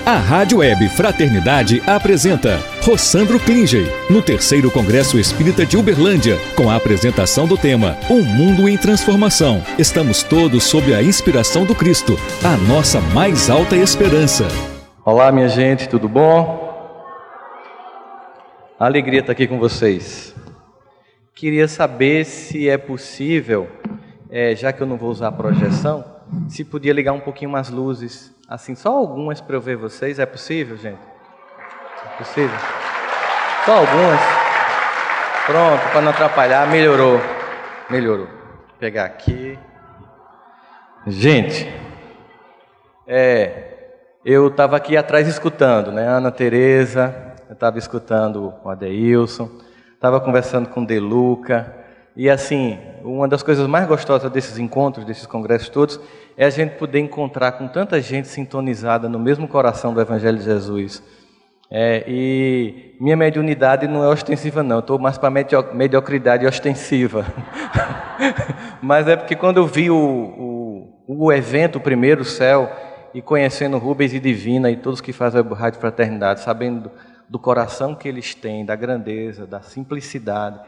A Rádio Web Fraternidade apresenta Rossandro Klingey, no 3º Congresso Espírita de Uberlândia, com a apresentação do tema Um Mundo em Transformação. Estamos todos sob a inspiração do Cristo, a nossa mais alta esperança. Olá, minha gente, tudo bom? Alegria estar aqui com vocês. Queria saber se é possível, já que eu não vou usar a projeção, se podia ligar um pouquinho mais luzes, assim, só algumas para eu ver vocês. É possível, gente? É possível? Só algumas? Pronto, para não atrapalhar, melhorou. Vou pegar aqui. Gente, eu estava aqui atrás escutando, né? Ana Tereza, eu estava escutando o Adeilson, estava conversando com o Deluca, e assim, uma das coisas mais gostosas desses encontros, desses congressos todos, é a gente poder encontrar com tanta gente sintonizada no mesmo coração do Evangelho de Jesus. E minha mediunidade não é ostensiva não, eu estou mais para mediocridade ostensiva. Mas é porque quando eu vi o evento, o primeiro céu, e conhecendo Rubens e Divina e todos que fazem a Rádio Fraternidade, sabendo do coração que eles têm, da grandeza, da simplicidade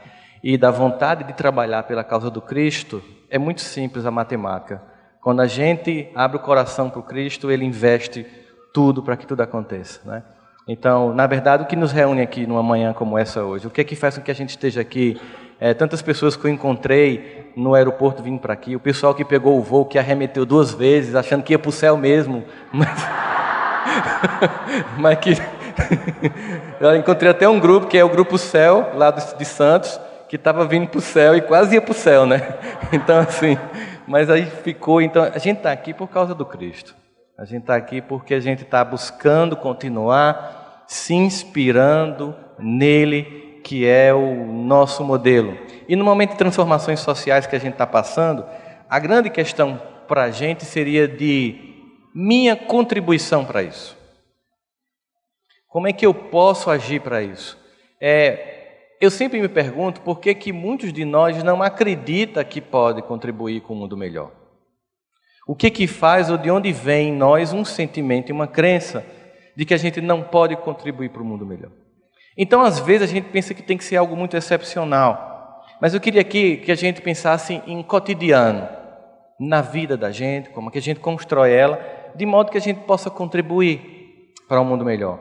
e da vontade de trabalhar pela causa do Cristo, é muito simples a matemática. Quando a gente abre o coração para o Cristo, Ele investe tudo para que tudo aconteça, né? Então, na verdade, o que nos reúne aqui numa manhã como essa hoje? O que é que faz com que a gente esteja aqui? Tantas pessoas que eu encontrei no aeroporto vindo para aqui, o pessoal que pegou o voo, que arremeteu 2 vezes, achando que ia para o céu mesmo, mas que... Eu encontrei até um grupo, que é o Grupo Céu, lá de Santos, que estava vindo para o céu e quase ia para o céu, né? Então, assim, mas aí ficou. Então, a gente está aqui por causa do Cristo. A gente está aqui porque a gente está buscando continuar se inspirando nele, que é o nosso modelo. E no momento de transformações sociais que a gente está passando, a grande questão para a gente seria de minha contribuição para isso. Como é que eu posso agir para isso? Eu sempre me pergunto por que muitos de nós não acreditam que pode contribuir com um mundo melhor. O que faz ou de onde vem em nós um sentimento e uma crença de que a gente não pode contribuir para o mundo melhor. Então, às vezes, a gente pensa que tem que ser algo muito excepcional. Mas eu queria aqui que a gente pensasse em cotidiano, na vida da gente, como que a gente constrói ela, de modo que a gente possa contribuir para um mundo melhor.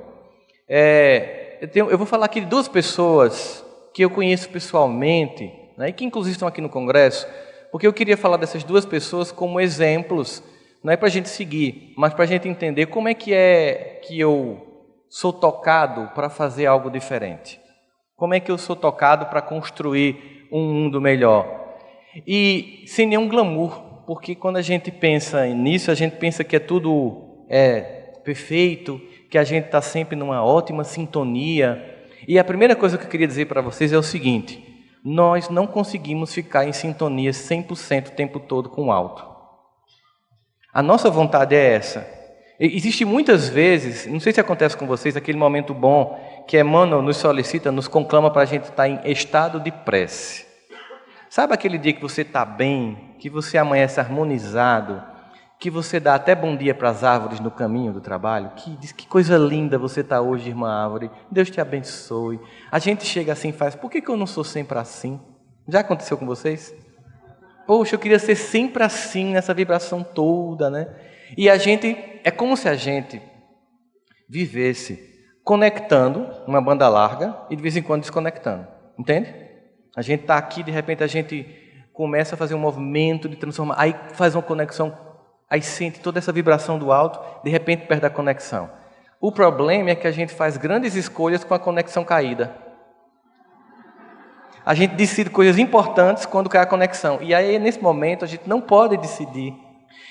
Eu vou falar aqui de 2 pessoas que eu conheço pessoalmente, né, e que inclusive estão aqui no congresso, porque eu queria falar dessas 2 pessoas como exemplos, não é para a gente seguir, mas para a gente entender como é que eu sou tocado para fazer algo diferente. Como é que eu sou tocado para construir um mundo melhor. E sem nenhum glamour, porque quando a gente pensa nisso, a gente pensa que tudo perfeito, que a gente está sempre numa ótima sintonia. E a primeira coisa que eu queria dizer para vocês é o seguinte: nós não conseguimos ficar em sintonia 100% o tempo todo com o alto. A nossa vontade é essa. Existe muitas vezes, não sei se acontece com vocês, aquele momento bom que Emmanuel nos solicita, nos conclama para a gente estar em estado de prece. Sabe aquele dia que você está bem, que você amanhece harmonizado, que você dá até bom dia para as árvores no caminho do trabalho, que diz que coisa linda você está hoje, irmã árvore, Deus te abençoe. A gente chega assim e faz, por que eu não sou sempre assim? Já aconteceu com vocês? Poxa, eu queria ser sempre assim, nessa vibração toda, né? E a gente, é como se a gente vivesse conectando uma banda larga e de vez em quando desconectando, entende? A gente está aqui, de repente a gente começa a fazer um movimento de transformar, aí faz uma conexão, aí sente toda essa vibração do alto, de repente perde a conexão. O problema é que a gente faz grandes escolhas com a conexão caída. A gente decide coisas importantes quando cai a conexão. E aí, nesse momento, a gente não pode decidir.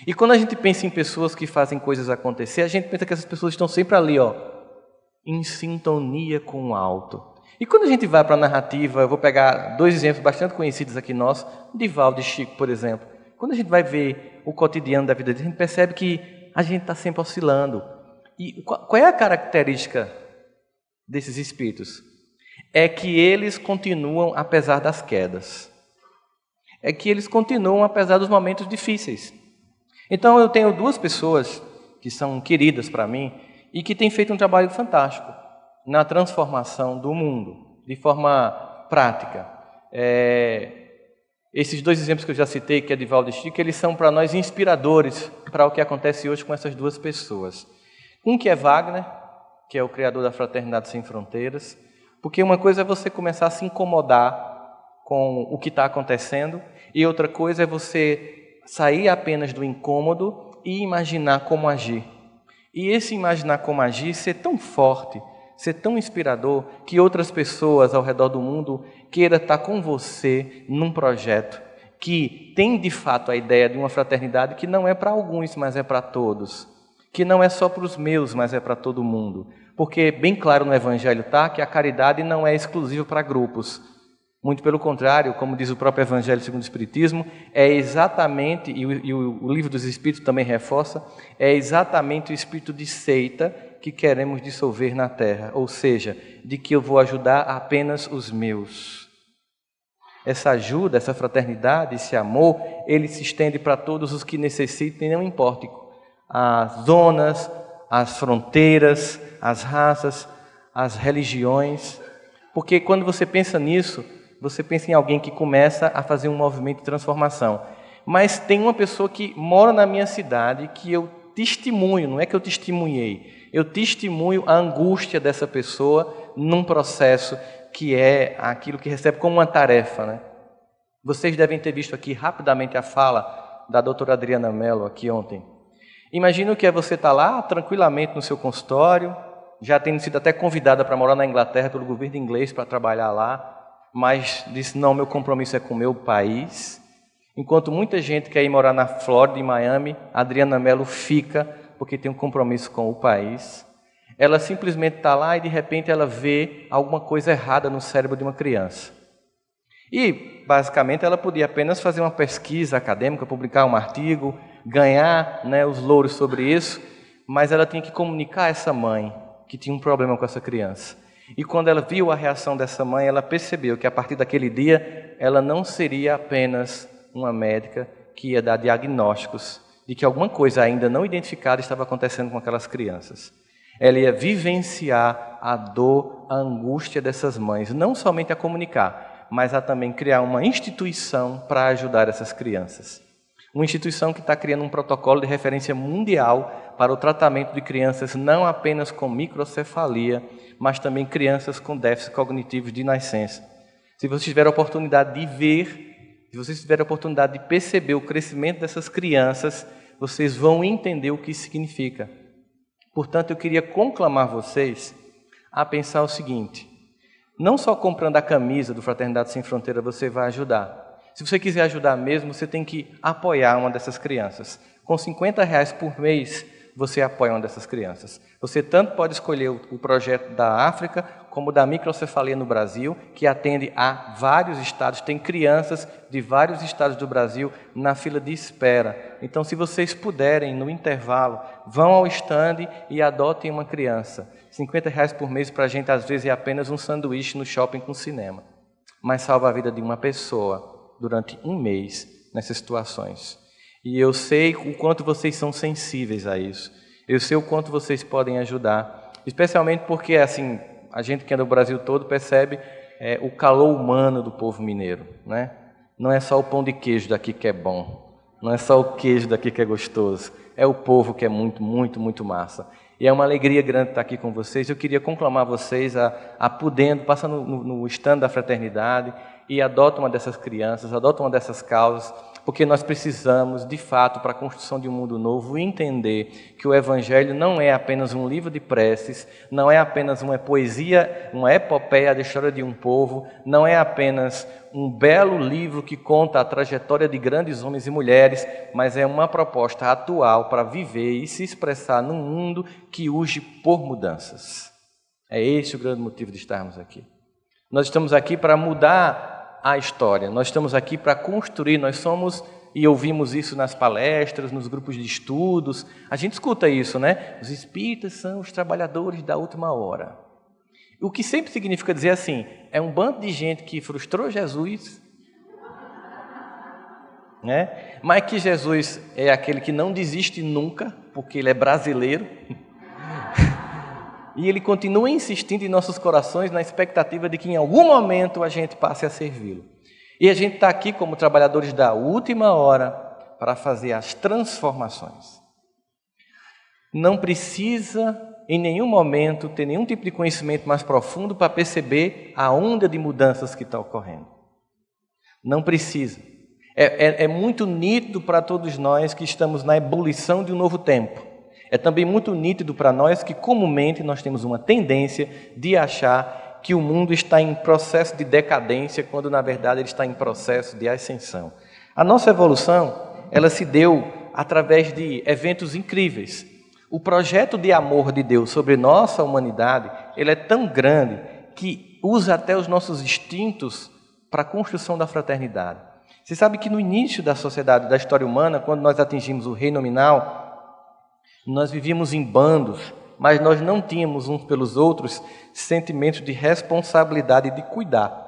E quando a gente pensa em pessoas que fazem coisas acontecer, a gente pensa que essas pessoas estão sempre ali, em sintonia com o alto. E quando a gente vai para a narrativa, eu vou pegar 2 exemplos bastante conhecidos aqui nossos, Divaldo e Chico, por exemplo. Quando a gente vai ver o cotidiano da vida deles, a gente percebe que a gente está sempre oscilando. E qual é a característica desses espíritos? É que eles continuam apesar das quedas. É que eles continuam apesar dos momentos difíceis. Então eu tenho 2 pessoas que são queridas para mim e que tem feito um trabalho fantástico na transformação do mundo, de forma prática. Esses dois exemplos que eu já citei, que é de Divaldo e Chico, eles são para nós inspiradores para o que acontece hoje com essas duas pessoas. Um que é Wagner, que é o criador da Fraternidade Sem Fronteiras, porque uma coisa é você começar a se incomodar com o que está acontecendo, e outra coisa é você sair apenas do incômodo e imaginar como agir. E esse imaginar como agir ser tão forte, ser tão inspirador, que outras pessoas ao redor do mundo queiram estar com você num projeto que tem de fato a ideia de uma fraternidade que não é para alguns, mas é para todos. Que não é só para os meus, mas é para todo mundo. Porque bem claro no Evangelho está que a caridade não é exclusiva para grupos. Muito pelo contrário, como diz o próprio Evangelho segundo o Espiritismo, é exatamente, e o Livro dos Espíritos também reforça, é exatamente o espírito de seita que queremos dissolver na Terra, ou seja, de que eu vou ajudar apenas os meus. Essa ajuda, essa fraternidade, esse amor, ele se estende para todos os que necessitem, não importa as zonas, as fronteiras, as raças, as religiões, porque quando você pensa nisso, você pensa em alguém que começa a fazer um movimento de transformação. Mas tem uma pessoa que mora na minha cidade que eu testemunho, não é que eu testemunhei, eu testemunho a angústia dessa pessoa num processo que é aquilo que recebe como uma tarefa, né? Vocês devem ter visto aqui rapidamente a fala da doutora Adriana Mello aqui ontem. Imagina o que é você estar lá tranquilamente no seu consultório, já tendo sido até convidada para morar na Inglaterra pelo governo inglês para trabalhar lá, mas disse, não, meu compromisso é com o meu país. Enquanto muita gente quer ir morar na Flórida, em Miami, a Adriana Mello fica porque tem um compromisso com o país. Ela simplesmente está lá e de repente ela vê alguma coisa errada no cérebro de uma criança. E, basicamente, ela podia apenas fazer uma pesquisa acadêmica, publicar um artigo, ganhar, né, os louros sobre isso, mas ela tinha que comunicar a essa mãe que tinha um problema com essa criança. E quando ela viu a reação dessa mãe, ela percebeu que a partir daquele dia, ela não seria apenas uma médica que ia dar diagnósticos de que alguma coisa ainda não identificada estava acontecendo com aquelas crianças. Ela ia vivenciar a dor, a angústia dessas mães, não somente a comunicar, mas a também criar uma instituição para ajudar essas crianças. Uma instituição que está criando um protocolo de referência mundial para o tratamento de crianças não apenas com microcefalia, mas também crianças com déficits cognitivos de nascença. Se vocês tiverem a oportunidade de ver, se vocês tiverem a oportunidade de perceber o crescimento dessas crianças, vocês vão entender o que isso significa. Portanto, eu queria conclamar vocês a pensar o seguinte: não só comprando a camisa do Fraternidade Sem Fronteira você vai ajudar. Se você quiser ajudar mesmo, você tem que apoiar uma dessas crianças. Com R$50 por mês, você apoia uma dessas crianças. Você tanto pode escolher o projeto da África, como da microcefalia no Brasil, que atende a vários estados. Tem crianças de vários estados do Brasil na fila de espera. Então, se vocês puderem, no intervalo, vão ao stand e adotem uma criança. R$50 por mês para a gente, às vezes, é apenas um sanduíche no shopping com cinema. Mas salva a vida de uma pessoa durante um mês nessas situações. E eu sei o quanto vocês são sensíveis a isso. Eu sei o quanto vocês podem ajudar. Especialmente porque, assim, a gente que anda no Brasil todo percebe o calor humano do povo mineiro, né? Não é só o pão de queijo daqui que é bom. Não é só o queijo daqui que é gostoso. É o povo que é muito, muito, muito massa. E é uma alegria grande estar aqui com vocês. Eu queria conclamar vocês a podendo, passar no stand da fraternidade e adota uma dessas crianças, adota uma dessas causas, porque nós precisamos, de fato, para a construção de um mundo novo, entender que o Evangelho não é apenas um livro de preces, não é apenas uma poesia, uma epopeia da história de um povo, não é apenas um belo livro que conta a trajetória de grandes homens e mulheres, mas é uma proposta atual para viver e se expressar num mundo que urge por mudanças. É esse o grande motivo de estarmos aqui. Nós estamos aqui para mudar a história, nós estamos aqui para construir, nós somos, e ouvimos isso nas palestras, nos grupos de estudos, a gente escuta isso, né? Os espíritas são os trabalhadores da última hora. O que sempre significa dizer assim, é um bando de gente que frustrou Jesus, né? Mas que Jesus é aquele que não desiste nunca, porque ele é brasileiro, E Ele continua insistindo em nossos corações na expectativa de que em algum momento a gente passe a servi-lo. E a gente está aqui como trabalhadores da última hora para fazer as transformações. Não precisa em nenhum momento ter nenhum tipo de conhecimento mais profundo para perceber a onda de mudanças que está ocorrendo. Não precisa. É muito nítido para todos nós que estamos na ebulição de um novo tempo. É também muito nítido para nós que comumente nós temos uma tendência de achar que o mundo está em processo de decadência, quando na verdade ele está em processo de ascensão. A nossa evolução, ela se deu através de eventos incríveis. O projeto de amor de Deus sobre nossa humanidade, ele é tão grande que usa até os nossos instintos para a construção da fraternidade. Você sabe que no início da sociedade, da história humana, quando nós atingimos o reino nominal, nós vivíamos em bandos, mas nós não tínhamos uns pelos outros sentimentos de responsabilidade de cuidar.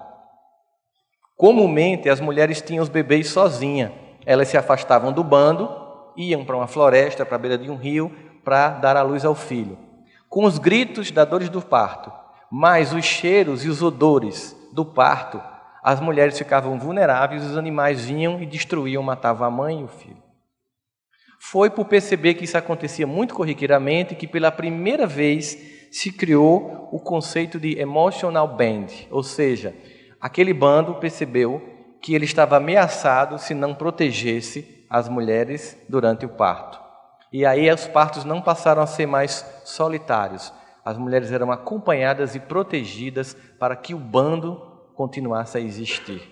Comumente, as mulheres tinham os bebês sozinhas. Elas se afastavam do bando, iam para uma floresta, para a beira de um rio, para dar à luz ao filho. Com os gritos das dores do parto, mais os cheiros e os odores do parto, as mulheres ficavam vulneráveis, os animais vinham e destruíam, matavam a mãe e o filho. Foi por perceber que isso acontecia muito corriqueiramente que pela primeira vez se criou o conceito de emotional band, ou seja, aquele bando percebeu que ele estava ameaçado se não protegesse as mulheres durante o parto. E aí os partos não passaram a ser mais solitários, as mulheres eram acompanhadas e protegidas para que o bando continuasse a existir.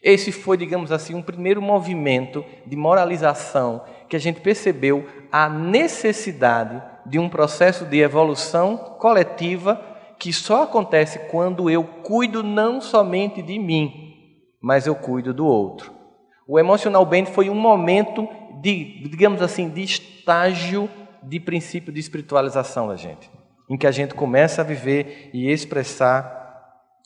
Esse foi, digamos assim, um primeiro movimento de moralização que a gente percebeu a necessidade de um processo de evolução coletiva que só acontece quando eu cuido não somente de mim, mas eu cuido do outro. O Emotional Band foi um momento de, digamos assim, de estágio de princípio de espiritualização da gente, em que a gente começa a viver e expressar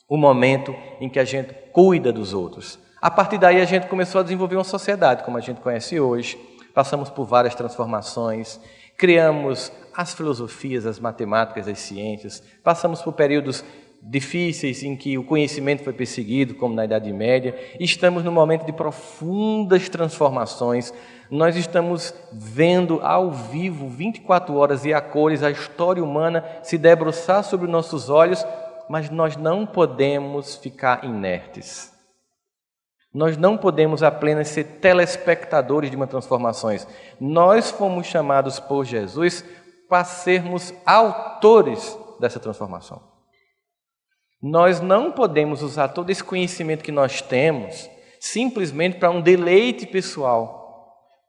o momento em que a gente cuida dos outros. A partir daí a gente começou a desenvolver uma sociedade como a gente conhece hoje, passamos por várias transformações, criamos as filosofias, as matemáticas, as ciências, passamos por períodos difíceis em que o conhecimento foi perseguido, como na Idade Média, e estamos num momento de profundas transformações. Nós estamos vendo ao vivo, 24 horas e a cores, a história humana se debruçar sobre nossos olhos, mas nós não podemos ficar inertes. Nós não podemos apenas ser telespectadores de uma transformação. Nós fomos chamados por Jesus para sermos autores dessa transformação. Nós não podemos usar todo esse conhecimento que nós temos simplesmente para um deleite pessoal.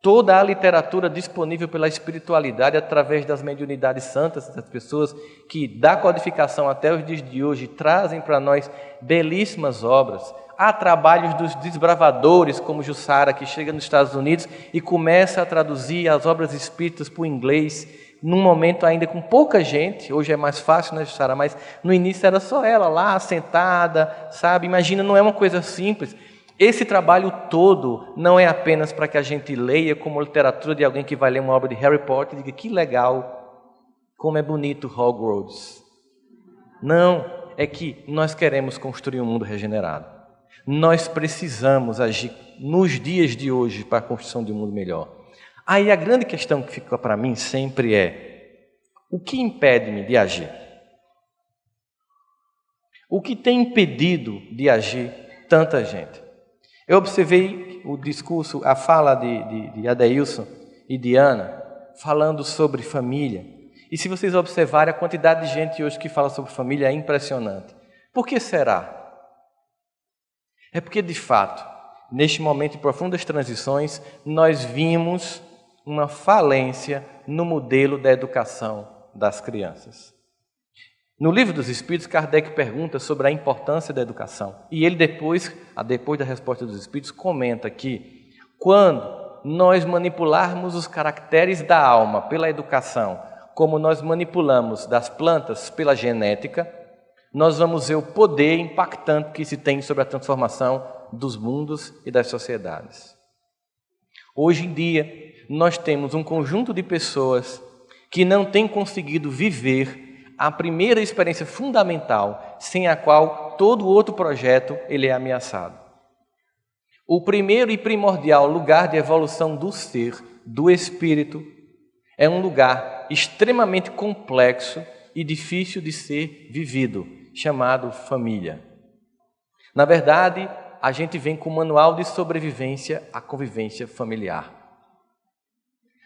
Toda a literatura disponível pela espiritualidade através das mediunidades santas, das pessoas que da codificação até os dias de hoje trazem para nós belíssimas obras. Há trabalhos dos desbravadores, como Jussara, que chega nos Estados Unidos e começa a traduzir as obras espíritas para o inglês, num momento ainda com pouca gente. Hoje é mais fácil, né, Jussara? Mas no início era só ela lá, sentada, sabe? Imagina, não é uma coisa simples. Esse trabalho todo não é apenas para que a gente leia como literatura de alguém que vai ler uma obra de Harry Potter e diga que legal, como é bonito Hogwarts. Não, é que nós queremos construir um mundo regenerado. Nós precisamos agir nos dias de hoje para a construção de um mundo melhor. Aí a grande questão que fica para mim sempre é: o que impede-me de agir? O que tem impedido de agir tanta gente? Eu observei o discurso, a fala de Adeilson e de Ana, falando sobre família. E se vocês observarem, a quantidade de gente hoje que fala sobre família é impressionante. Por que será? É porque, de fato, neste momento de profundas transições, nós vimos uma falência no modelo da educação das crianças. No Livro dos Espíritos, Kardec pergunta sobre a importância da educação. E ele, depois da resposta dos Espíritos, comenta que quando nós manipularmos os caracteres da alma pela educação, como nós manipulamos das plantas pela genética, nós vamos ver o poder impactante que se tem sobre a transformação dos mundos e das sociedades. Hoje em dia, nós temos um conjunto de pessoas que não têm conseguido viver a primeira experiência fundamental, sem a qual todo outro projeto ele é ameaçado. O primeiro e primordial lugar de evolução do ser, do espírito, é um lugar extremamente complexo e difícil de ser vivido, chamado família. Na verdade, a gente vem com o manual de sobrevivência à convivência familiar.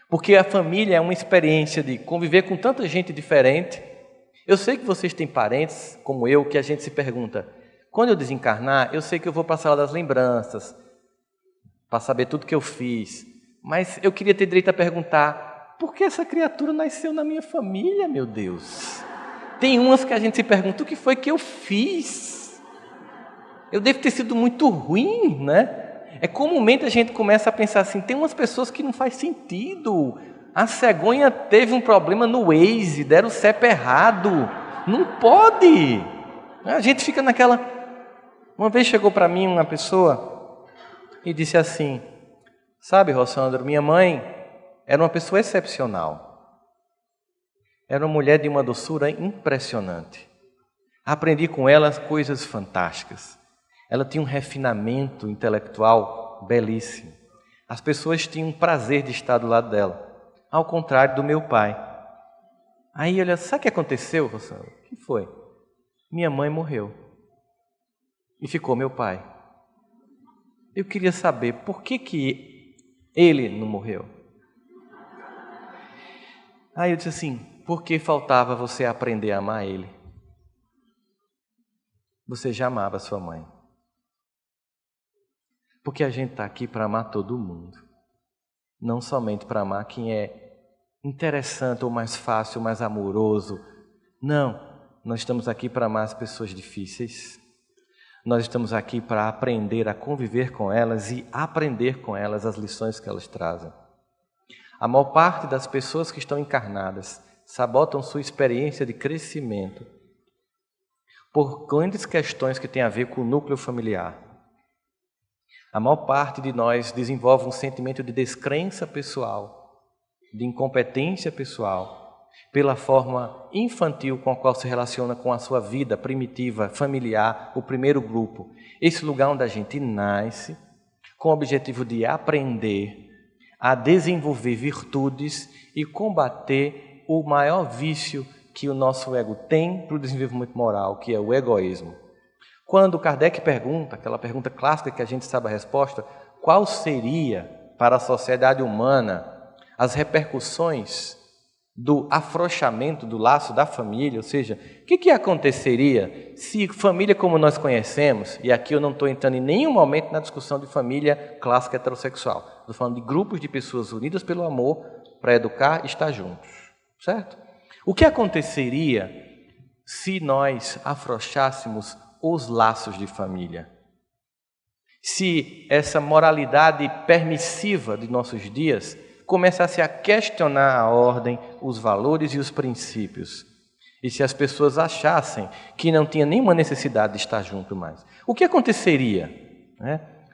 Porque a família é uma experiência de conviver com tanta gente diferente. Eu sei que vocês têm parentes, como eu, que a gente se pergunta, quando eu desencarnar, eu sei que eu vou para a sala das lembranças, para saber tudo que eu fiz. Mas eu queria ter direito a perguntar, por que essa criatura nasceu na minha família, meu Deus? Tem umas que a gente se pergunta, o que foi que eu fiz? Eu devo ter sido muito ruim, né? Comumente a gente começa a pensar assim, tem umas pessoas que não faz sentido. A cegonha teve um problema no Waze, deram o CEP errado. Não pode. A gente fica naquela... Uma vez chegou para mim uma pessoa e disse assim, sabe, Rossandro, minha mãe era uma pessoa excepcional. Era uma mulher de uma doçura impressionante. Aprendi com ela coisas fantásticas. Ela tinha um refinamento intelectual belíssimo. As pessoas tinham prazer de estar do lado dela, ao contrário do meu pai. Aí olha, sabe o que aconteceu, Rossandro? O que foi? Minha mãe morreu e ficou meu pai. Eu queria saber por que ele não morreu. Aí eu disse assim, porque faltava você aprender a amar ele. Você já amava sua mãe. Porque a gente está aqui para amar todo mundo. Não somente para amar quem é interessante ou mais fácil, mais amoroso. Não, nós estamos aqui para amar as pessoas difíceis. Nós estamos aqui para aprender a conviver com elas e aprender com elas as lições que elas trazem. A maior parte das pessoas que estão encarnadas sabotam sua experiência de crescimento por grandes questões que têm a ver com o núcleo familiar. A maior parte de nós desenvolve um sentimento de descrença pessoal, de incompetência pessoal, pela forma infantil com a qual se relaciona com a sua vida primitiva, familiar, o primeiro grupo. Esse lugar onde a gente nasce, com o objetivo de aprender a desenvolver virtudes e combater o maior vício que o nosso ego tem para o desenvolvimento moral, que é o egoísmo. Quando Kardec pergunta, aquela pergunta clássica que a gente sabe a resposta, qual seria para a sociedade humana as repercussões do afrouxamento do laço da família, ou seja, o que aconteceria se família como nós conhecemos, e aqui eu não estou entrando em nenhum momento na discussão de família clássica heterossexual, estou falando de grupos de pessoas unidas pelo amor para educar e estar juntos, certo? O que aconteceria se nós afrouxássemos os laços de família? Se essa moralidade permissiva de nossos dias começasse a questionar a ordem, os valores e os princípios, e se as pessoas achassem que não tinha nenhuma necessidade de estar junto mais, o que aconteceria?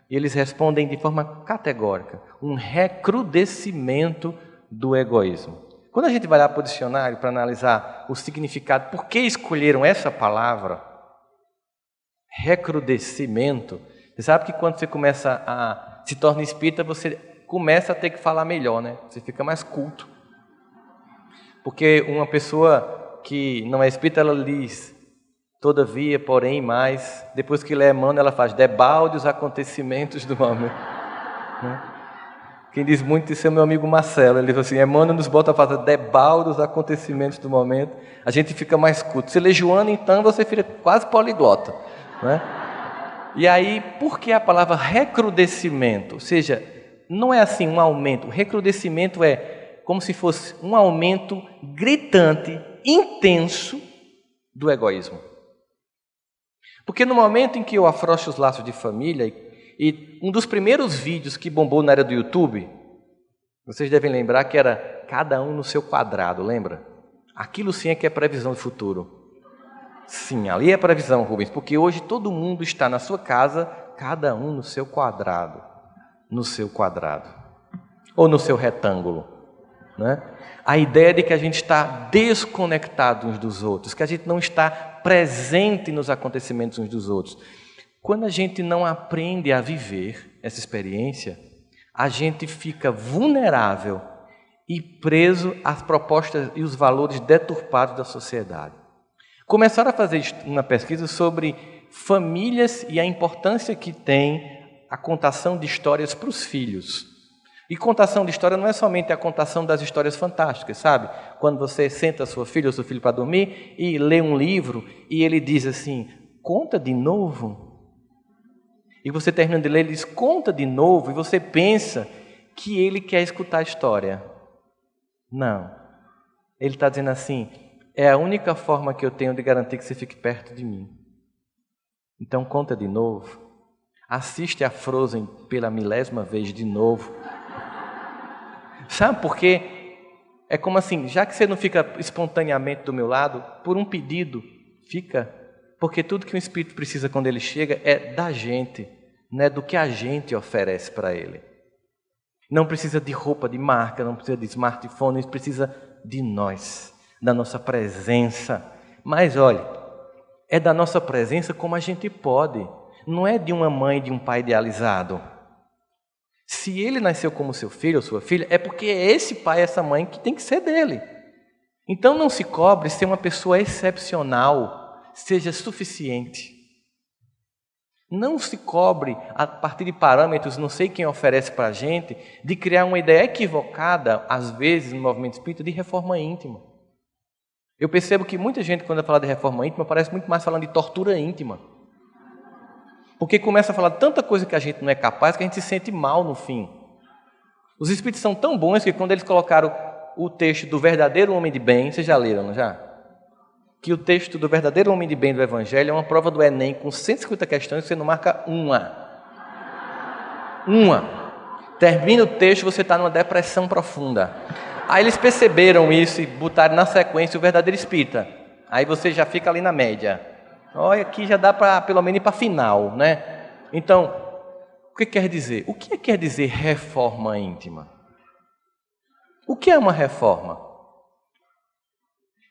Eles respondem de forma categórica, um recrudescimento do egoísmo. Quando a gente vai lá para o dicionário para analisar o significado, por que escolheram essa palavra, recrudescimento, você sabe que quando você começa a se torna espírita, você começa a ter que falar melhor, né? Você fica mais culto. Porque uma pessoa que não é espírita, ela diz, todavia, porém, mais, depois que lê Emmanuel, ela faz, debalde os acontecimentos do momento. Né? Quem diz muito isso é o meu amigo Marcelo, ele diz assim, Emmanuel nos bota a fazer debalde os acontecimentos do momento, a gente fica mais culto. Se lê Joana, então, você fica quase poliglota. Né? E aí, por que a palavra recrudescimento? Ou seja, não é assim um aumento. O recrudescimento é como se fosse um aumento gritante, intenso do egoísmo. Porque no momento em que eu afrouxo os laços de família, e um dos primeiros vídeos que bombou na era do YouTube, vocês devem lembrar que era cada um no seu quadrado, lembra? Aquilo sim é que é previsão de futuro. Sim, ali é previsão, Rubens, porque hoje todo mundo está na sua casa, cada um no seu quadrado. No seu quadrado. Ou no seu retângulo. né? A ideia de que a gente está desconectado uns dos outros, que a gente não está presente nos acontecimentos uns dos outros. Quando a gente não aprende a viver essa experiência, a gente fica vulnerável e preso às propostas e os valores deturpados da sociedade. Começaram a fazer uma pesquisa sobre famílias e a importância que tem a contação de histórias para os filhos. E contação de história não é somente a contação das histórias fantásticas, sabe? Quando você senta sua filha ou seu filho para dormir e lê um livro e ele diz assim, conta de novo. E você termina de ler, ele diz, conta de novo, e você pensa que ele quer escutar a história. Não. Ele está dizendo assim, é a única forma que eu tenho de garantir que você fique perto de mim. Então conta de novo. Assiste a Frozen pela 1000ª vez de novo. Sabe por quê? É como assim, já que você não fica espontaneamente do meu lado, por um pedido, fica. Porque tudo que o Espírito precisa quando ele chega é da gente, não é do que a gente oferece para ele. Não precisa de roupa de marca, não precisa de smartphone, precisa de nós, da nossa presença. Mas olha, é da nossa presença como a gente pode. Não é de uma mãe e de um pai idealizado. Se ele nasceu como seu filho ou sua filha, é porque é esse pai, essa mãe que tem que ser dele. Então não se cobre ser uma pessoa excepcional, seja suficiente. Não se cobre, a partir de parâmetros, não sei quem oferece para a gente, de criar uma ideia equivocada, às vezes, no movimento espírita, de reforma íntima. Eu percebo que muita gente, quando fala de reforma íntima, parece muito mais falando de tortura íntima. Porque começa a falar tanta coisa que a gente não é capaz, que a gente se sente mal no fim. Os espíritos são tão bons que quando eles colocaram o texto do verdadeiro homem de bem, vocês já leram, não já? Que o texto do verdadeiro homem de bem do Evangelho é uma prova do Enem com 150 questões, você não marca uma. Termina o texto, você está numa depressão profunda. Aí eles perceberam isso e botaram na sequência o verdadeiro espírita. Aí você já fica ali na média. Olha, aqui já dá para pelo menos ir para a final, né? Então, o que quer dizer? O que quer dizer reforma íntima? O que é uma reforma?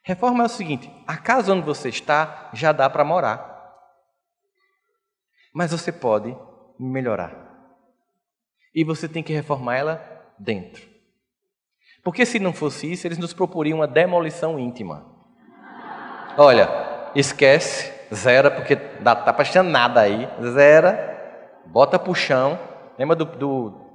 Reforma é o seguinte, a casa onde você está já dá para morar. Mas você pode melhorar. E você tem que reformar ela dentro. Porque se não fosse isso, eles nos proporiam uma demolição íntima. Olha, esquece, zera, porque tá passando nada aí, zera, bota pro chão. Lembra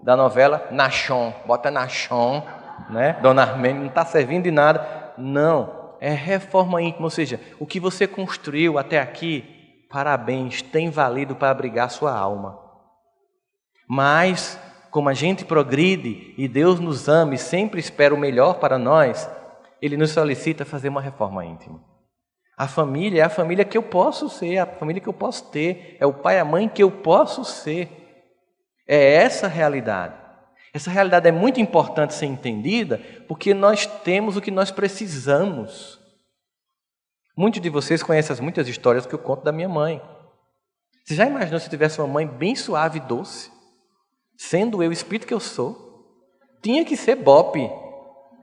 da novela? Nachon, bota Nachon, né? Dona Armênia não está servindo de nada. Não. É reforma íntima, ou seja, o que você construiu até aqui, parabéns, tem valido para abrigar sua alma. Mas, como a gente progride e Deus nos ama e sempre espera o melhor para nós, Ele nos solicita fazer uma reforma íntima. A família é a família que eu posso ser, a família que eu posso ter, é o pai e a mãe que eu posso ser. É essa a realidade. Essa realidade é muito importante ser entendida, porque nós temos o que nós precisamos. Muitos de vocês conhecem as muitas histórias que eu conto da minha mãe. Você já imaginou se eu tivesse uma mãe bem suave e doce? Sendo eu o espírito que eu sou? Tinha que ser bope,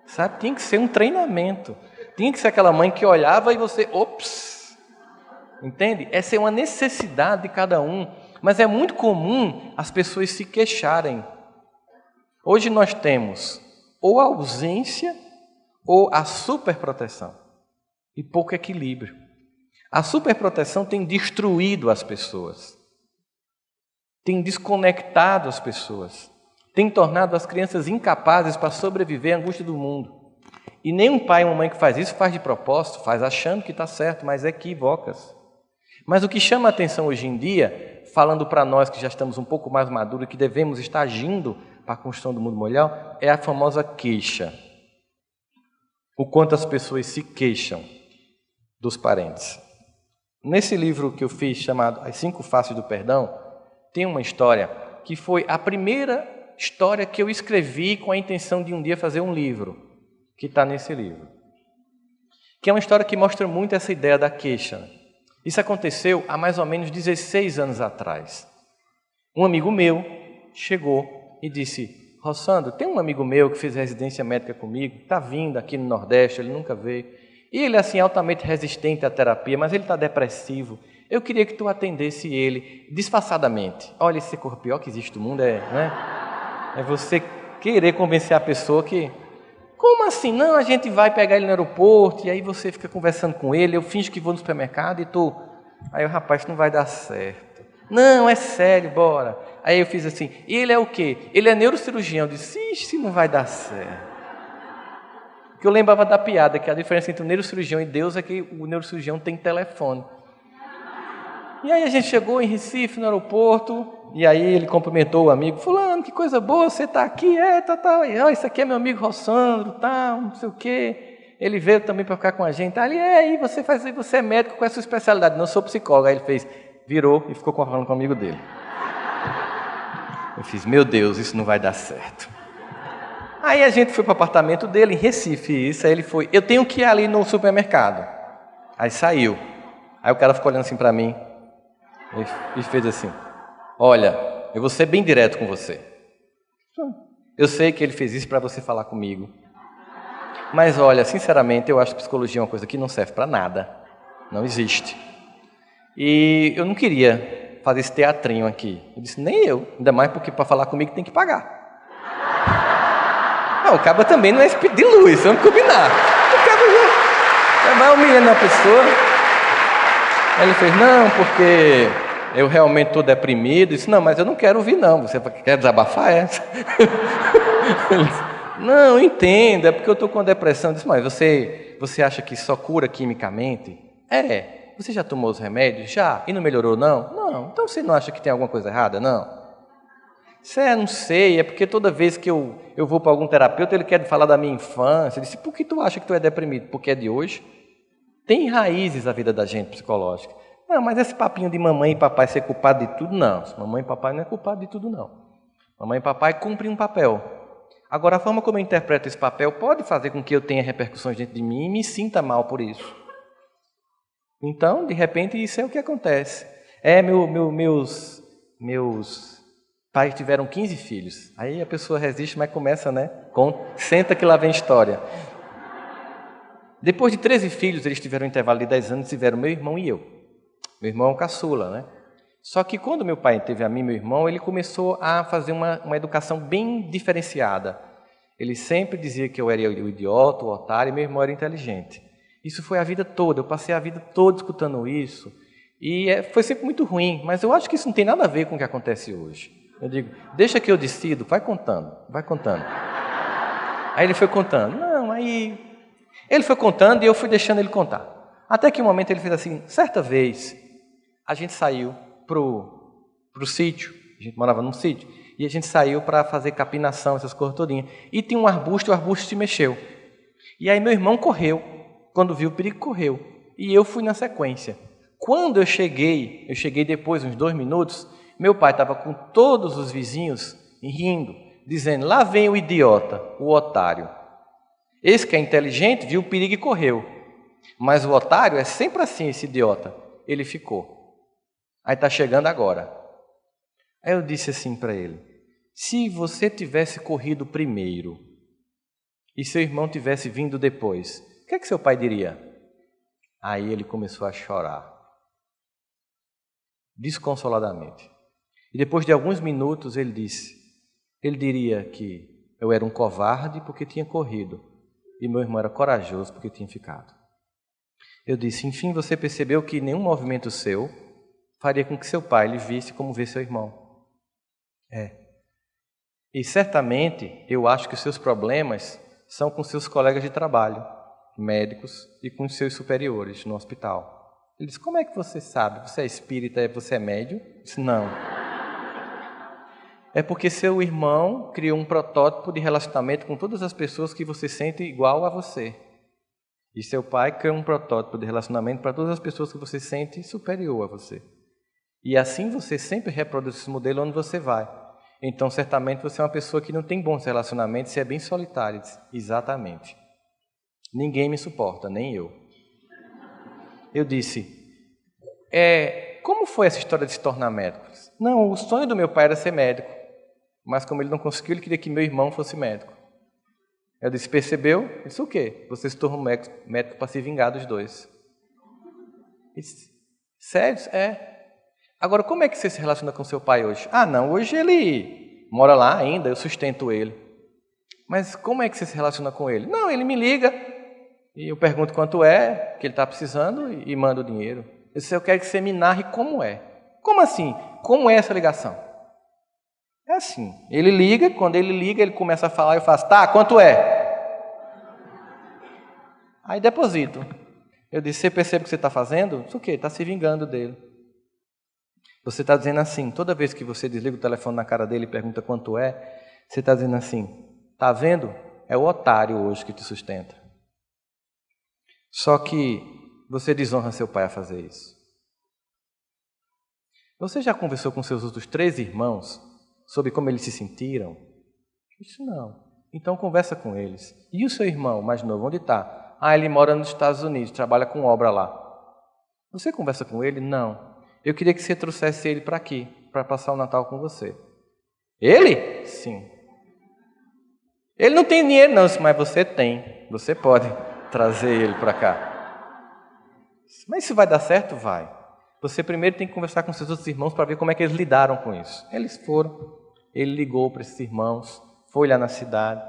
sabe? Tinha que ser um treinamento. Tinha que ser aquela mãe que olhava e você, ops! Entende? Essa é uma necessidade de cada um. Mas é muito comum as pessoas se queixarem. Hoje nós temos ou a ausência ou a superproteção e pouco equilíbrio. A superproteção tem destruído as pessoas, tem desconectado as pessoas, tem tornado as crianças incapazes para sobreviver à angústia do mundo. E nenhum pai e uma mãe que faz isso faz de propósito, faz achando que está certo, mas equivocas. Mas o que chama a atenção hoje em dia, falando para nós que já estamos um pouco mais maduros, que devemos estar agindo para a construção do mundo melhor, é a famosa queixa. O quanto as pessoas se queixam dos parentes. Nesse livro que eu fiz, chamado As 5 Faces do Perdão, tem uma história que foi a primeira história que eu escrevi com a intenção de um dia fazer um livro, que está nesse livro. Que é uma história que mostra muito essa ideia da queixa. Isso aconteceu há mais ou menos 16 anos atrás. Um amigo meu chegou e disse: Rossandro, tem um amigo meu que fez residência médica comigo, está vindo aqui no Nordeste, ele nunca veio. E ele é assim, altamente resistente à terapia, mas ele está depressivo. Eu queria que tu atendesse ele disfarçadamente. Olha, esse corpo pior que existe no mundo né? É você querer convencer a pessoa que... Como assim? Não, a gente vai pegar ele no aeroporto e aí você fica conversando com ele, eu finjo que vou no supermercado e tu... Aí o rapaz, não vai dar certo. Não, é sério, bora. Aí eu fiz assim, e ele é o quê? Ele é neurocirurgião. Eu disse, ixi, não vai dar certo. Porque eu lembrava da piada, que a diferença entre o neurocirurgião e Deus é que o neurocirurgião tem telefone. E aí a gente chegou em Recife, no aeroporto, e aí ele cumprimentou o amigo, fulano, que coisa boa, você está aqui, tá. E, isso aqui é meu amigo Rossandro, tal, não sei o quê. Ele veio também para ficar com a gente. Ali, e você é médico, qual é a sua especialidade? Não, eu sou psicólogo. Aí ele virou e ficou falando com o amigo dele. Eu fiz, meu Deus, isso não vai dar certo. Aí a gente foi para o apartamento dele, em Recife, isso, aí ele foi, eu tenho que ir ali no supermercado. Aí saiu. Aí o cara ficou olhando assim para mim, e fez assim, olha, eu vou ser bem direto com você. Eu sei que ele fez isso para você falar comigo. Mas olha, sinceramente, eu acho que psicologia é uma coisa que não serve para nada. Não existe. E eu não queria fazer esse teatrinho aqui. Eu disse, nem eu. Ainda mais porque para falar comigo tem que pagar. Não, o cabo também não é espírito de luz, vamos combinar. O cabo já vai humilhando a pessoa. Aí ele fez, não, porque eu realmente estou deprimido. Eu disse, não, mas eu não quero ouvir não. Você quer desabafar essa? Ele disse, não, entenda, é porque eu estou com depressão. Eu disse, mas você acha que só cura quimicamente? Você já tomou os remédios? Já? E não melhorou não? Não. Então você não acha que tem alguma coisa errada? Não. Não sei, é porque toda vez que eu vou para algum terapeuta, ele quer falar da minha infância. Eu disse, por que tu acha que tu é deprimido? Porque é de hoje? Tem raízes a vida da gente psicológica. Não, mas esse papinho de mamãe e papai ser culpado de tudo, não. Mamãe e papai não é culpado de tudo, não. Mamãe e papai cumprem um papel. Agora, a forma como eu interpreto esse papel pode fazer com que eu tenha repercussões dentro de mim e me sinta mal por isso. Então, de repente, isso é o que acontece. Meus pais tiveram 15 filhos. Aí a pessoa resiste, mas começa, né? Senta que lá vem história. Depois de 13 filhos, eles tiveram um intervalo de 10 anos, tiveram meu irmão e eu. Meu irmão é um caçula, né? Só que quando meu pai teve a mim e meu irmão, ele começou a fazer uma educação bem diferenciada. Ele sempre dizia que eu era o idiota, o otário, e meu irmão era inteligente. Isso foi a vida toda, eu passei a vida toda escutando isso. E foi sempre muito ruim, mas eu acho que isso não tem nada a ver com o que acontece hoje. Eu digo, deixa que eu decido, vai contando. Aí ele foi contando. Ele foi contando e eu fui deixando ele contar. Até que um momento ele fez assim, certa vez, a gente saiu pro sítio, a gente morava num sítio, e a gente saiu para fazer capinação, essas coisas todinhas. E tinha um arbusto, e o arbusto se mexeu. E aí meu irmão correu, quando viu o perigo, correu. E eu fui na sequência. Quando eu cheguei depois, uns 2 minutos, meu pai estava com todos os vizinhos rindo, dizendo, lá vem o idiota, o otário. Esse que é inteligente viu o perigo e correu. Mas o otário é sempre assim, esse idiota. Ele ficou. Aí está chegando agora. Aí eu disse assim para ele, se você tivesse corrido primeiro e seu irmão tivesse vindo depois, o que é que seu pai diria? Aí ele começou a chorar, desconsoladamente. E depois de alguns minutos ele diria que eu era um covarde porque tinha corrido e meu irmão era corajoso porque tinha ficado. Eu disse, enfim, você percebeu que nenhum movimento seu faria com que seu pai lhe visse como vê seu irmão. E certamente eu acho que os seus problemas são com seus colegas de trabalho, médicos, e com os seus superiores no hospital. Ele disse, como é que você sabe? Você é espírita, você é médium? Eu disse, não. É porque seu irmão criou um protótipo de relacionamento com todas as pessoas que você sente igual a você. E seu pai criou um protótipo de relacionamento para todas as pessoas que você sente superior a você. E assim você sempre reproduz esse modelo onde você vai. Então, certamente, você é uma pessoa que não tem bons relacionamentos e é bem solitária. Exatamente. Ninguém me suporta, nem eu. Eu disse, como foi essa história de se tornar médico? Não, o sonho do meu pai era ser médico. Mas como ele não conseguiu, ele queria que meu irmão fosse médico. Eu disse, percebeu? Isso o quê? Você se tornou médico para se vingar dos dois. Eu disse, sério? É. Agora, como é que você se relaciona com seu pai hoje? Ah, não, hoje ele mora lá ainda, eu sustento ele. Mas como é que você se relaciona com ele? Não, ele me liga e eu pergunto quanto é que ele está precisando e mando o dinheiro. Eu disse, eu quero que você me narre como é. Como assim? Como é essa ligação? É assim, ele liga, quando ele liga, ele começa a falar, eu faço, tá, quanto é? Aí deposito. Eu disse, você percebe o que você está fazendo? Isso o quê? Está se vingando dele. Você está dizendo assim, toda vez que você desliga o telefone na cara dele e pergunta quanto é, você está dizendo assim, tá vendo? É o otário hoje que te sustenta. Só que você desonra seu pai a fazer isso. Você já conversou com seus outros 3 irmãos sobre como eles se sentiram? Isso não. Então conversa com eles. E o seu irmão mais novo, onde está? Ah, ele mora nos Estados Unidos, trabalha com obra lá. Você conversa com ele? Não. Eu queria que você trouxesse ele para aqui, para passar o Natal com você. Ele? Sim. Ele não tem dinheiro não, mas você tem. Você pode trazer ele para cá. Mas isso vai dar certo? Vai. Você primeiro tem que conversar com seus outros irmãos para ver como é que eles lidaram com isso. Eles foram. Ele ligou para esses irmãos, foi lá na cidade.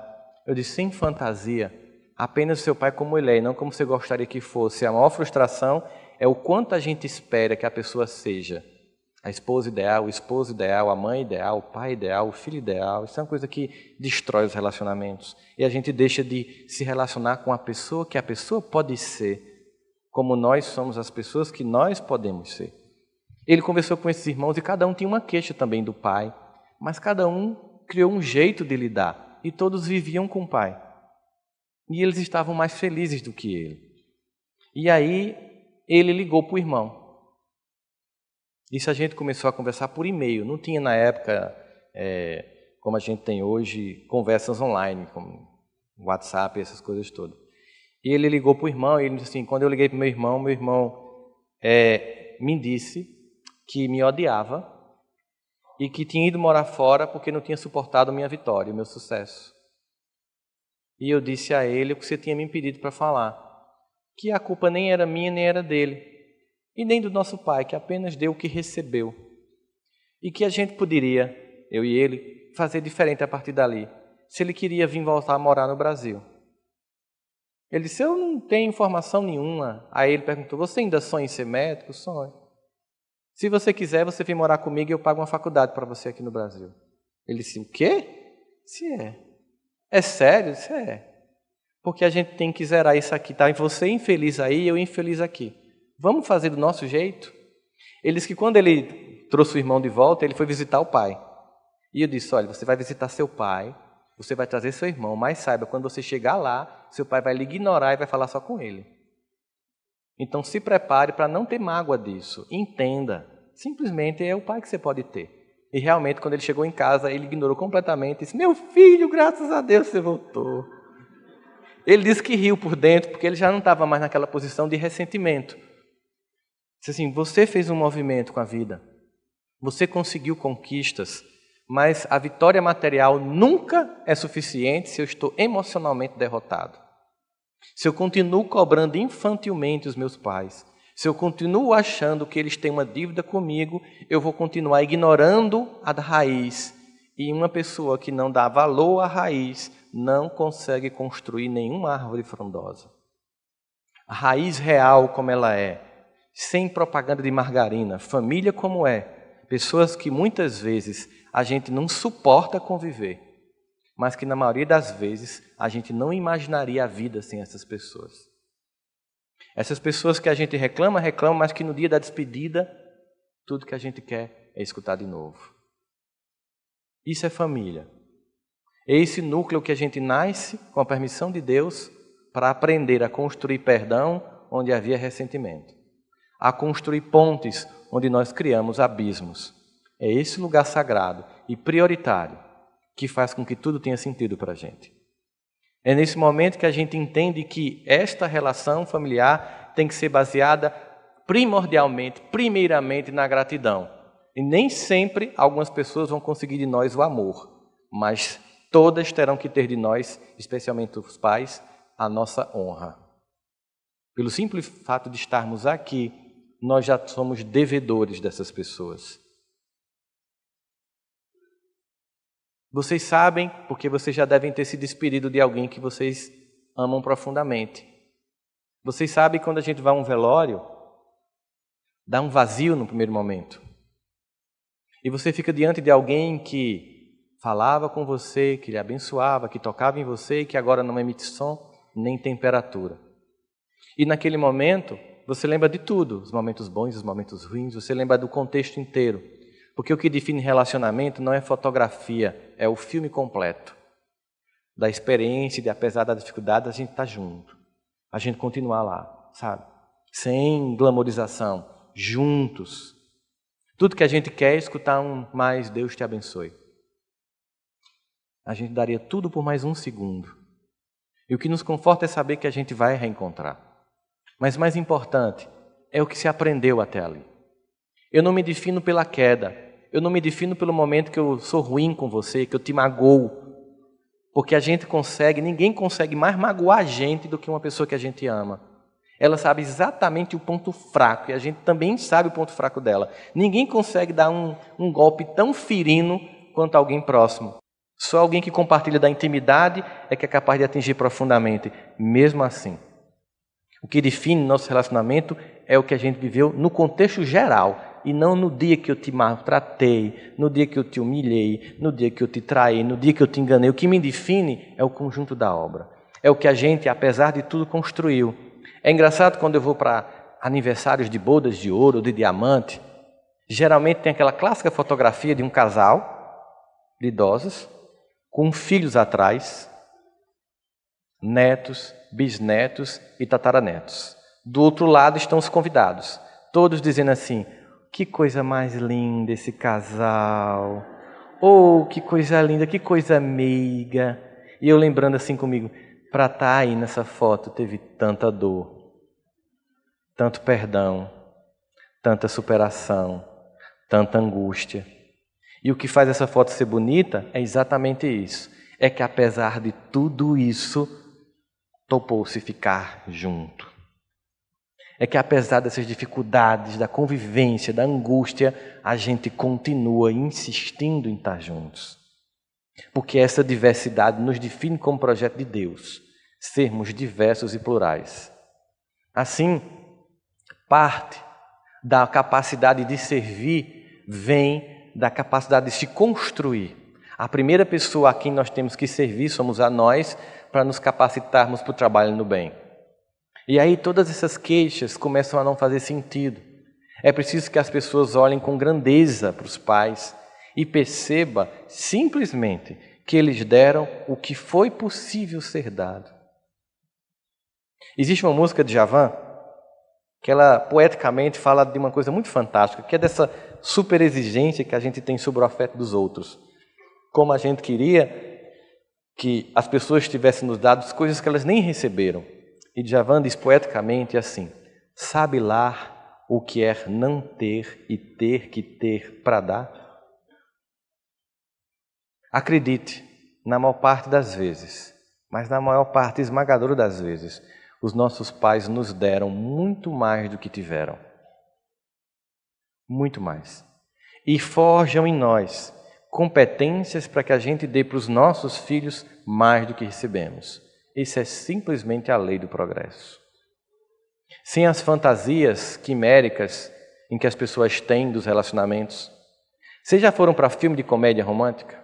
Eu disse, sem fantasia, apenas o seu pai como ele é, não como você gostaria que fosse. A maior frustração é o quanto a gente espera que a pessoa seja. A esposa ideal, o esposo ideal, a mãe ideal, o pai ideal, o filho ideal. Isso é uma coisa que destrói os relacionamentos. E a gente deixa de se relacionar com a pessoa que a pessoa pode ser, como nós somos as pessoas que nós podemos ser. Ele conversou com esses irmãos e cada um tinha uma queixa também do pai, mas cada um criou um jeito de lidar e todos viviam com o pai. E eles estavam mais felizes do que ele. E aí ele ligou para o irmão. Isso a gente começou a conversar por e-mail. Não tinha na época, como a gente tem hoje, conversas online, como WhatsApp, essas coisas todas. E ele ligou para o irmão e ele disse assim, quando eu liguei para o meu irmão me disse que me odiava e que tinha ido morar fora porque não tinha suportado a minha vitória, o meu sucesso. E eu disse a ele o que você tinha me impedido para falar, que a culpa nem era minha nem era dele, e nem do nosso pai, que apenas deu o que recebeu. E que a gente poderia, eu e ele, fazer diferente a partir dali, se ele queria vir voltar a morar no Brasil. Ele disse, eu não tenho informação nenhuma. Aí ele perguntou, você ainda sonha em ser médico? Sonho. Se você quiser, você vem morar comigo e eu pago uma faculdade para você aqui no Brasil. Ele disse, o quê? Se é. É sério? Isso é. Porque a gente tem que zerar isso aqui, tá? Você infeliz aí e eu infeliz aqui. Vamos fazer do nosso jeito? Ele disse que quando ele trouxe o irmão de volta, ele foi visitar o pai. E eu disse, olha, você vai visitar seu pai, você vai trazer seu irmão, mas saiba, quando você chegar lá, seu pai vai lhe ignorar e vai falar só com ele. Então se prepare para não ter mágoa disso. Entenda. Simplesmente é o pai que você pode ter. E realmente, quando ele chegou em casa, ele ignorou completamente e disse, meu filho, graças a Deus você voltou. Ele disse que riu por dentro, porque ele já não estava mais naquela posição de ressentimento. Disse assim, você fez um movimento com a vida, você conseguiu conquistas, mas a vitória material nunca é suficiente se eu estou emocionalmente derrotado. Se eu continuo cobrando infantilmente os meus pais, se eu continuo achando que eles têm uma dívida comigo, eu vou continuar ignorando a raiz. E uma pessoa que não dá valor à raiz não consegue construir nenhuma árvore frondosa. A raiz real como ela é, sem propaganda de margarina, família como é, pessoas que muitas vezes a gente não suporta conviver, mas que na maioria das vezes a gente não imaginaria a vida sem essas pessoas. Essas pessoas que a gente reclama, mas que no dia da despedida, tudo que a gente quer é escutar de novo. Isso é família. É esse núcleo que a gente nasce, com a permissão de Deus, para aprender a construir perdão onde havia ressentimento. A construir pontes onde nós criamos abismos. É esse lugar sagrado e prioritário que faz com que tudo tenha sentido para a gente. É nesse momento que a gente entende que esta relação familiar tem que ser baseada primordialmente, primeiramente na gratidão. E nem sempre algumas pessoas vão conseguir de nós o amor. mas todas terão que ter de nós, especialmente os pais, a nossa honra. Pelo simples fato de estarmos aqui, nós já somos devedores dessas pessoas. Vocês sabem, porque vocês já devem ter se despedido de alguém que vocês amam profundamente. Vocês sabem quando a gente vai a um velório, dá um vazio no primeiro momento. E você fica diante de alguém que falava com você, que lhe abençoava, que tocava em você e que agora não emite som nem temperatura. E naquele momento, você lembra de tudo, os momentos bons, os momentos ruins, você lembra do contexto inteiro. Porque o que define relacionamento não é fotografia, é o filme completo. Da experiência, de apesar da dificuldade, a gente está junto. A gente continuar lá, sabe? Sem glamorização, juntos. Tudo que a gente quer é escutar um mais Deus te abençoe. A gente daria tudo por mais um segundo. E o que nos conforta é saber que a gente vai reencontrar. Mas mais importante é o que se aprendeu até ali. Eu não me defino pela queda. Eu não me defino pelo momento que eu sou ruim com você, que eu te magoo. Porque a gente consegue, ninguém consegue mais magoar a gente do que uma pessoa que a gente ama. Ela sabe exatamente o ponto fraco e a gente também sabe o ponto fraco dela. Ninguém consegue dar um golpe tão ferino quanto alguém próximo. Só alguém que compartilha da intimidade é que é capaz de atingir profundamente, mesmo assim. O que define nosso relacionamento é o que a gente viveu no contexto geral e não no dia que eu te maltratei, no dia que eu te humilhei, no dia que eu te traí, no dia que eu te enganei. O que me define é o conjunto da obra. É o que a gente, apesar de tudo, construiu. É engraçado quando eu vou para aniversários de bodas de ouro ou de diamante, geralmente tem aquela clássica fotografia de um casal de idosos com filhos atrás, netos, bisnetos e tataranetos. Do outro lado estão os convidados, todos dizendo assim: que coisa mais linda esse casal, oh, que coisa linda, que coisa meiga. E eu lembrando assim comigo, para estar aí nessa foto teve tanta dor, tanto perdão, tanta superação, tanta angústia. E o que faz essa foto ser bonita é exatamente isso. É que apesar de tudo isso, topou-se ficar junto. É que apesar dessas dificuldades, da convivência, da angústia, a gente continua insistindo em estar juntos. Porque essa diversidade nos define como projeto de Deus, sermos diversos e plurais. Assim, parte da capacidade de servir vem da capacidade de se construir. A primeira pessoa a quem nós temos que servir somos a nós, para nos capacitarmos para o trabalho no bem. E aí todas essas queixas começam a não fazer sentido. É preciso que as pessoas olhem com grandeza para os pais e percebam simplesmente que eles deram o que foi possível ser dado. Existe uma música de Djavan que ela poeticamente fala de uma coisa muito fantástica, que é dessa super exigência que a gente tem sobre o afeto dos outros. Como a gente queria que as pessoas tivessem nos dado coisas que elas nem receberam. E Djavan diz poeticamente assim: sabe lá o que é não ter e ter que ter para dar? Acredite, na maior parte das vezes, mas na maior parte esmagadora das vezes, os nossos pais nos deram muito mais do que tiveram. Muito mais. E forjam em nós competências para que a gente dê para os nossos filhos mais do que recebemos. Isso é simplesmente a lei do progresso. Sem as fantasias quiméricas em que as pessoas têm dos relacionamentos. Vocês já foram para filme de comédia romântica?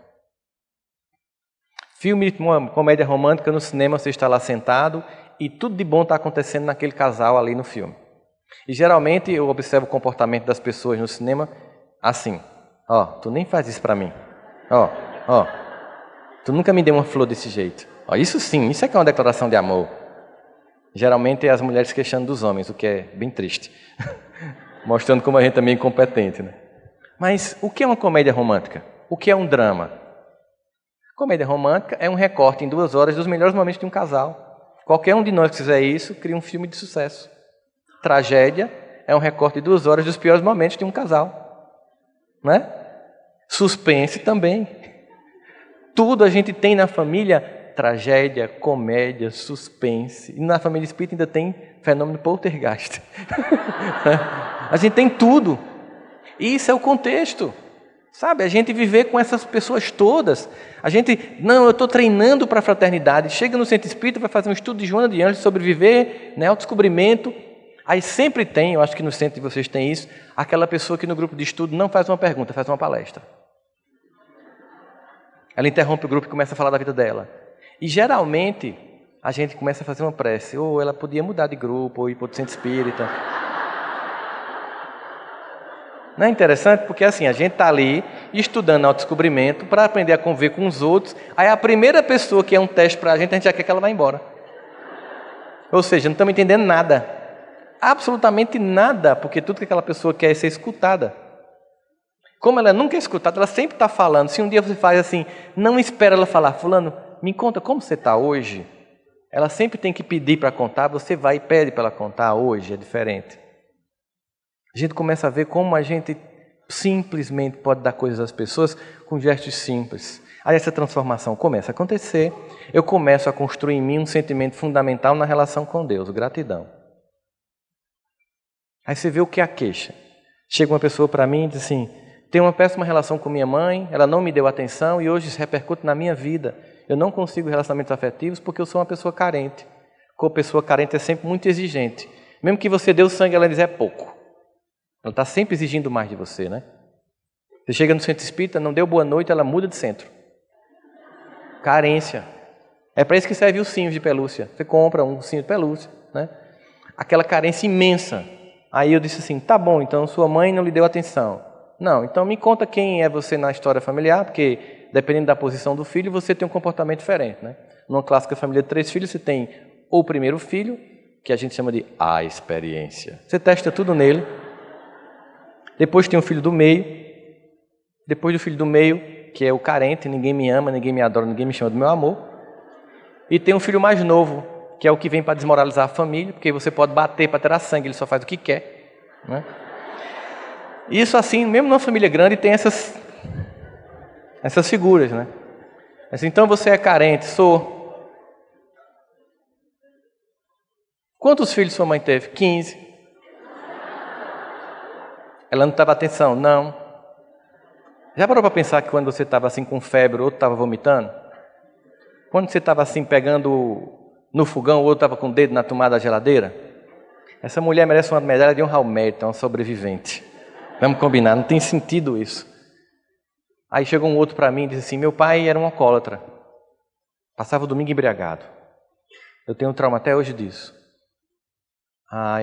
Filme de comédia romântica no cinema, você está lá sentado e tudo de bom está acontecendo naquele casal ali no filme. E geralmente eu observo o comportamento das pessoas no cinema assim: ó, tu nem faz isso para mim. Ó, tu nunca me deu uma flor desse jeito. Ó, isso sim, isso é que é uma declaração de amor. Geralmente é as mulheres queixando dos homens, o que é bem triste. Mostrando como a gente também é incompetente, né? Mas o que é uma comédia romântica? O que é um drama? Comédia romântica é um recorte em 2 horas dos melhores momentos de um casal. Qualquer um de nós que fizer isso cria um filme de sucesso. Tragédia é um recorte de 2 horas dos piores momentos de um casal. Né? Suspense também. Tudo a gente tem na família, tragédia, comédia, suspense. E na família espírita ainda tem fenômeno poltergeist. A gente tem tudo. E isso é o contexto. Sabe, a gente viver com essas pessoas todas. Eu estou treinando para a fraternidade. Chega no centro espírita, vai fazer um estudo de Joana de Ângeles sobre viver, autodescobrimento. Aí sempre tem, eu acho que no centro de vocês tem isso, aquela pessoa que no grupo de estudo não faz uma pergunta, faz uma palestra. Ela interrompe o grupo e começa a falar da vida dela. E geralmente a gente começa a fazer uma prece. Ou ela podia mudar de grupo, ou ir para o centro espírita. Não é interessante? Porque assim, a gente está ali estudando autodescobrimento para aprender a conviver com os outros. Aí a primeira pessoa que é um teste para a gente já quer que ela vá embora. Ou seja, não estamos entendendo nada. Absolutamente nada, porque tudo que aquela pessoa quer é ser escutada. Como ela nunca é escutada, ela sempre está falando. Se um dia você faz assim, não espera ela falar, fulano, me conta como você está hoje. Ela sempre tem que pedir para contar, você vai e pede para ela contar hoje, é diferente. A gente começa a ver como a gente simplesmente pode dar coisas às pessoas com gestos simples. Aí essa transformação começa a acontecer, eu começo a construir em mim um sentimento fundamental na relação com Deus, gratidão. Aí você vê o que é a queixa. Chega uma pessoa para mim e diz assim, tenho uma péssima relação com minha mãe, ela não me deu atenção e hoje isso repercute na minha vida. Eu não consigo relacionamentos afetivos porque eu sou uma pessoa carente. Como pessoa carente é sempre muito exigente. Mesmo que você dê o sangue, ela diz é pouco. Ela está sempre exigindo mais de você, né? Você chega no centro espírita, não deu boa noite, ela muda de centro. Carência. É para isso que serve os cinhos de pelúcia. Você compra um cinho de pelúcia, né? Aquela carência imensa. Aí eu disse assim, tá bom, então sua mãe não lhe deu atenção. Não, então me conta quem é você na história familiar, porque dependendo da posição do filho, você tem um comportamento diferente, né? Numa clássica família de 3 filhos, você tem o primeiro filho, que a gente chama de a experiência. Você testa tudo nele. Depois tem o filho do meio. Depois do filho do meio, que é o carente, ninguém me ama, ninguém me adora, ninguém me chama do meu amor. E tem um filho mais novo, que é o que vem para desmoralizar a família, porque você pode bater para tirar sangue, ele só faz o que quer, né? Isso assim, mesmo numa família grande, tem essas figuras, né? Mas, então você é carente, sou. Quantos filhos sua mãe teve? 15. Ela não estava atenção? Não. Já parou para pensar que quando você estava assim com febre, o outro estava vomitando? Quando você estava assim pegando no fogão, o outro estava com o dedo na tomada da geladeira? Essa mulher merece uma medalha de honra ao mérito, é uma sobrevivente. Vamos combinar, não tem sentido isso. Aí chegou um outro para mim e disse assim, meu pai era um alcoólatra. Passava o domingo embriagado. Eu tenho um trauma até hoje disso.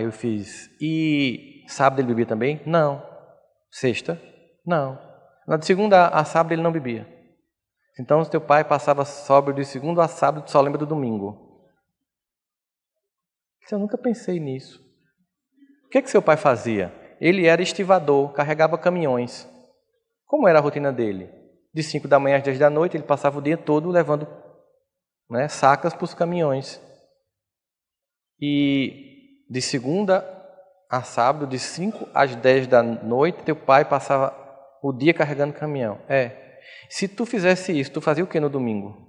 Eu fiz, e sábado ele bebia também? Não. Sexta? Não. De segunda a sábado ele não bebia. Então teu pai passava sóbrio de segunda a sábado, só lembra do domingo. Eu nunca pensei nisso. O que seu pai fazia? Ele era estivador, carregava caminhões. Como era a rotina dele? De 5 da manhã às 10 da noite, ele passava o dia todo levando, né, sacas para os caminhões. E de segunda a sábado, de 5 às 10 da noite, teu pai passava o dia carregando caminhão. Se tu fizesse isso, tu fazia o que no domingo?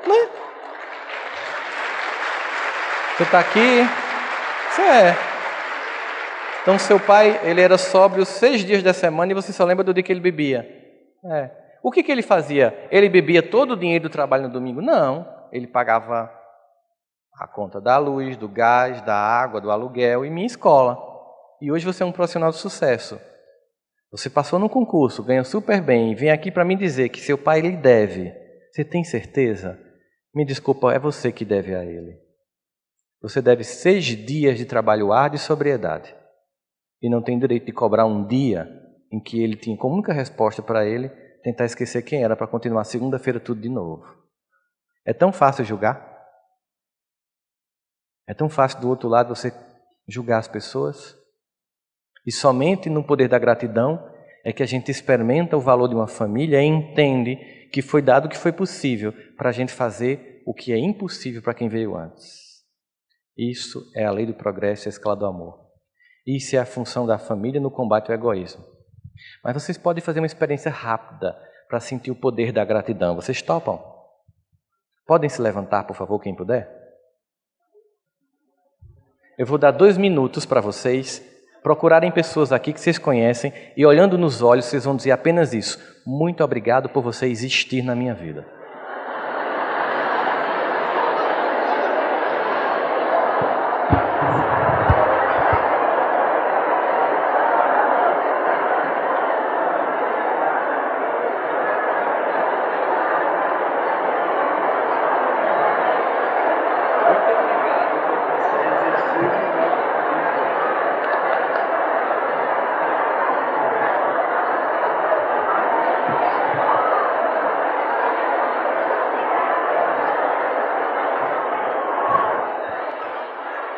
Né? Você está aqui, você é. Então seu pai, ele era sóbrio 6 dias da semana e você só lembra do dia que ele bebia. O que ele fazia? Ele bebia todo o dinheiro do trabalho no domingo? Não, ele pagava a conta da luz, do gás, da água, do aluguel e minha escola. E hoje você é um profissional de sucesso. Você passou no concurso, ganhou super bem e vem aqui para me dizer que seu pai lhe deve. Você tem certeza? Me desculpa, é você que deve a ele. Você deve 6 dias de trabalho árduo e sobriedade. E não tem direito de cobrar um dia em que ele tinha como única resposta para ele tentar esquecer quem era para continuar segunda-feira tudo de novo. É tão fácil julgar? É tão fácil do outro lado você julgar as pessoas? E somente no poder da gratidão é que a gente experimenta o valor de uma família e entende que foi dado o que foi possível para a gente fazer o que é impossível para quem veio antes. Isso é a lei do progresso e a escala do amor. Isso é a função da família no combate ao egoísmo. Mas vocês podem fazer uma experiência rápida para sentir o poder da gratidão. Vocês topam? Podem se levantar, por favor, quem puder? Eu vou dar 2 minutos para vocês procurarem pessoas aqui que vocês conhecem e olhando nos olhos vocês vão dizer apenas isso: muito obrigado por você existir na minha vida.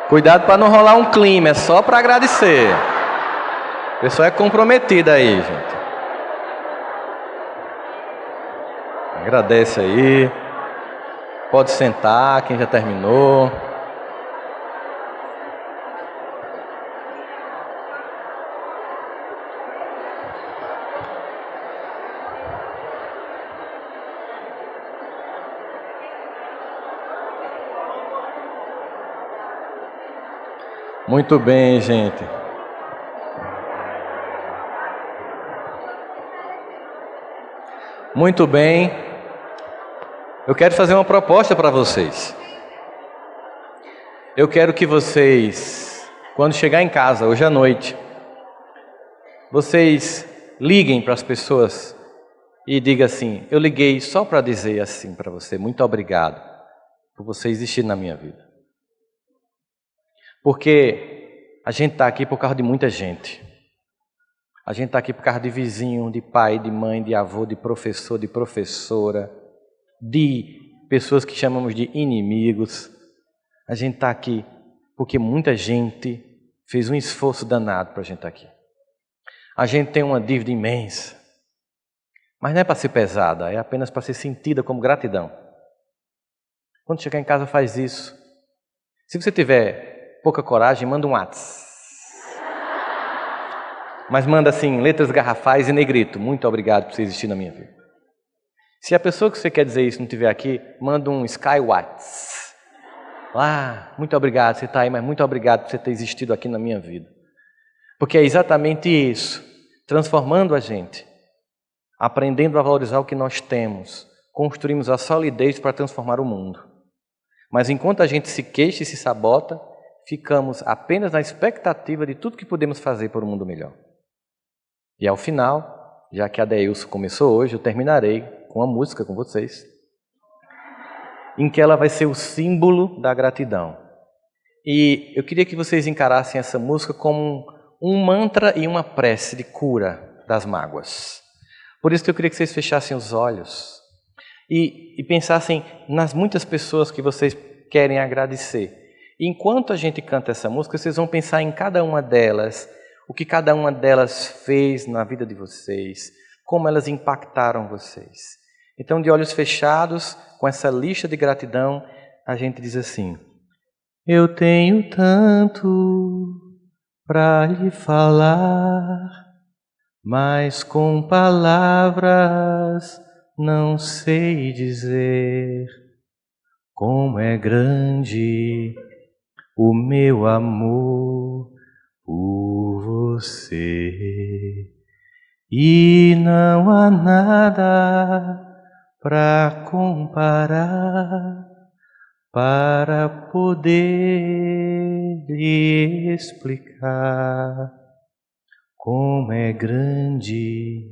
Cuidado para não rolar um clima, é só para agradecer. A pessoa é comprometida aí, gente. Agradece aí. Pode sentar, quem já terminou. Muito bem, gente. Muito bem. Eu quero fazer uma proposta para vocês. Eu quero que vocês, quando chegar em casa hoje à noite, vocês liguem para as pessoas e digam assim: eu liguei só para dizer assim para você, muito obrigado por você existir na minha vida. Porque a gente está aqui por causa de muita gente. A gente está aqui por causa de vizinho, de pai, de mãe, de avô, de professor, de professora, de pessoas que chamamos de inimigos. A gente está aqui porque muita gente fez um esforço danado para a gente estar aqui. A gente tem uma dívida imensa, mas não é para ser pesada, é apenas para ser sentida como gratidão. Quando chegar em casa, faz isso. Se você tiver pouca coragem, manda um WhatsApp. Mas manda assim, letras garrafais e negrito: muito obrigado por você existir na minha vida. Se a pessoa que você quer dizer isso não estiver aqui, manda um Sky WhatsApp. Muito obrigado, você está aí, mas muito obrigado por você ter existido aqui na minha vida. Porque é exatamente isso, transformando a gente, aprendendo a valorizar o que nós temos, construímos a solidez para transformar o mundo. Mas enquanto a gente se queixa e se sabota, ficamos apenas na expectativa de tudo que podemos fazer por um mundo melhor. E ao final, já que a Deilson começou hoje, eu terminarei com uma música com vocês, em que ela vai ser o símbolo da gratidão. E eu queria que vocês encarassem essa música como um mantra e uma prece de cura das mágoas. Por isso que eu queria que vocês fechassem os olhos e pensassem nas muitas pessoas que vocês querem agradecer. Enquanto a gente canta essa música, vocês vão pensar em cada uma delas, o que cada uma delas fez na vida de vocês, como elas impactaram vocês. Então, de olhos fechados, com essa lista de gratidão, a gente diz assim: eu tenho tanto para lhe falar, mas com palavras não sei dizer como é grande o meu amor por você, e não há nada para comparar, para poder lhe explicar como é grande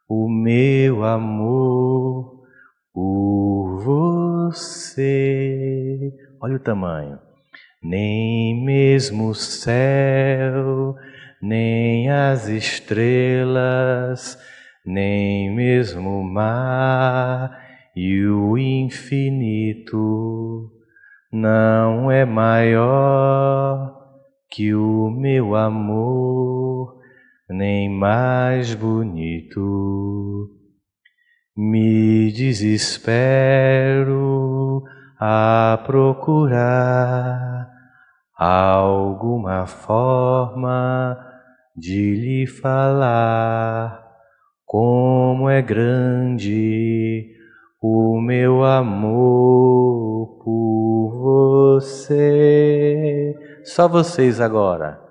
o meu amor por você. Olha o tamanho. Nem mesmo o céu, nem as estrelas, nem mesmo o mar e o infinito não é maior que o meu amor, nem mais bonito. Me desespero a procurar alguma forma de lhe falar grande o meu amor por você. Só vocês agora.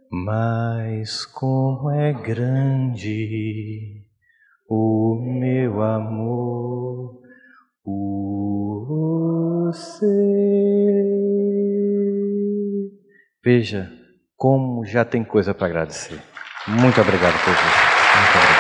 Mas como é grande o meu amor por você. Veja como já tem coisa para agradecer. Muito obrigado por isso. Muito obrigado.